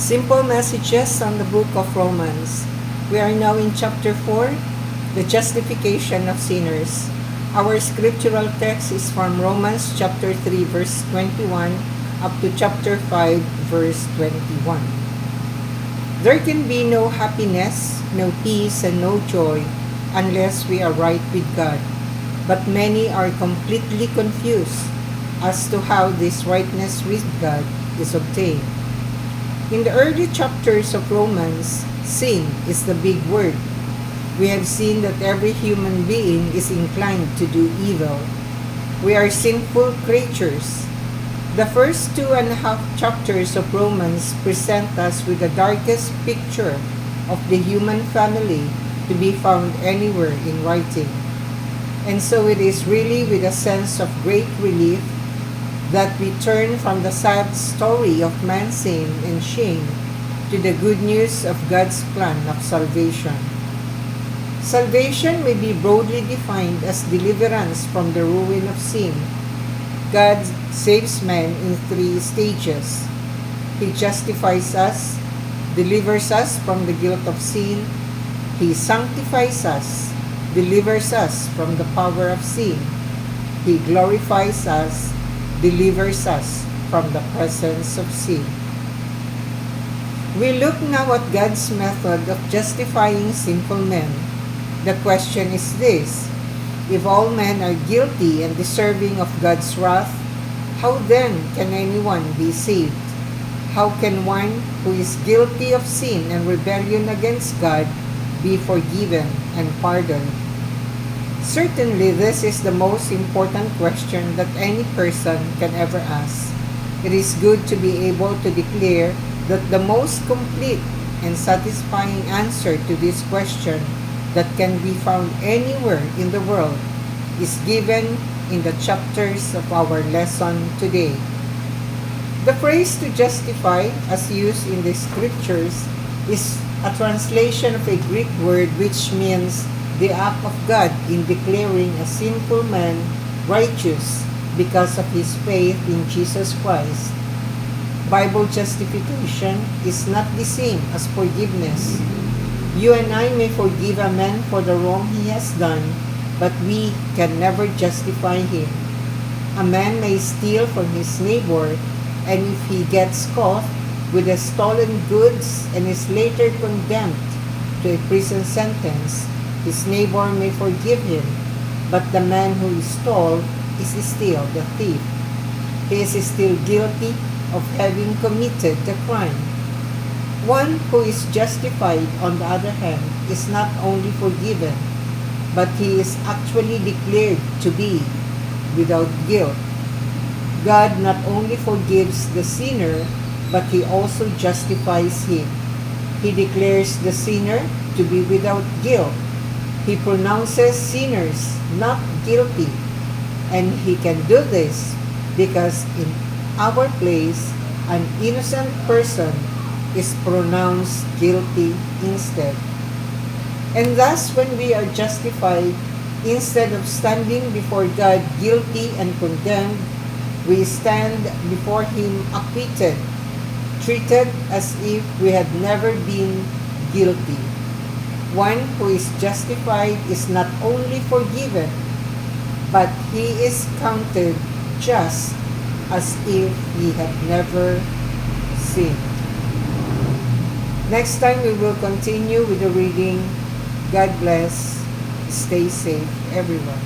Simple messages on the book of Romans. We are now in chapter 4, the justification of sinners. Our scriptural text is from Romans chapter 3 verse 21 up to chapter 5 verse 21. There can be no happiness, no peace, and no joy unless we are right with God. But many are completely confused as to how this rightness with God is obtained. In the early chapters of Romans, sin is the big word. We have seen that every human being is inclined to do evil. We are sinful creatures. The first 2.5 chapters of Romans present us with the darkest picture of the human family to be found anywhere in writing. And so it is really with a sense of great relief that we turn from the sad story of man's sin and shame to the good news of God's plan of salvation. Salvation may be broadly defined as deliverance from the ruin of sin. God saves man in 3 stages. He justifies us, delivers us from the guilt of sin. He sanctifies us, delivers us from the power of sin. He glorifies us, delivers us from the presence of sin. We look now at God's method of justifying sinful men. The question is this: if all men are guilty and deserving of God's wrath, how then can anyone be saved? How can one who is guilty of sin and rebellion against God be forgiven and pardoned? Certainly, this is the most important question that any person can ever ask. It is good to be able to declare that the most complete and satisfying answer to this question that can be found anywhere in the world is given in the chapters of our lesson today. The phrase to justify, as used in the scriptures, is a translation of a Greek word which means the act of God in declaring a sinful man righteous because of his faith in Jesus Christ. Bible justification is not the same as forgiveness. You and I may forgive a man for the wrong he has done, but we can never justify him. A man may steal from his neighbor, and if he gets caught with the stolen goods and is later condemned to a prison sentence, his neighbor may forgive him, but the man who stole is still the thief. He is still guilty of having committed the crime. One who is justified, on the other hand, is not only forgiven, but he is actually declared to be without guilt. God not only forgives the sinner, but he also justifies him. He declares the sinner to be without guilt. He pronounces sinners not guilty, and he can do this because in our place, an innocent person is pronounced guilty instead. And thus, when we are justified, instead of standing before God guilty and condemned, we stand before him acquitted, treated as if we had never been guilty. One who is justified is not only forgiven, but he is counted just as if he had never sinned. Next time we will continue with the reading. God bless. Stay safe, everyone.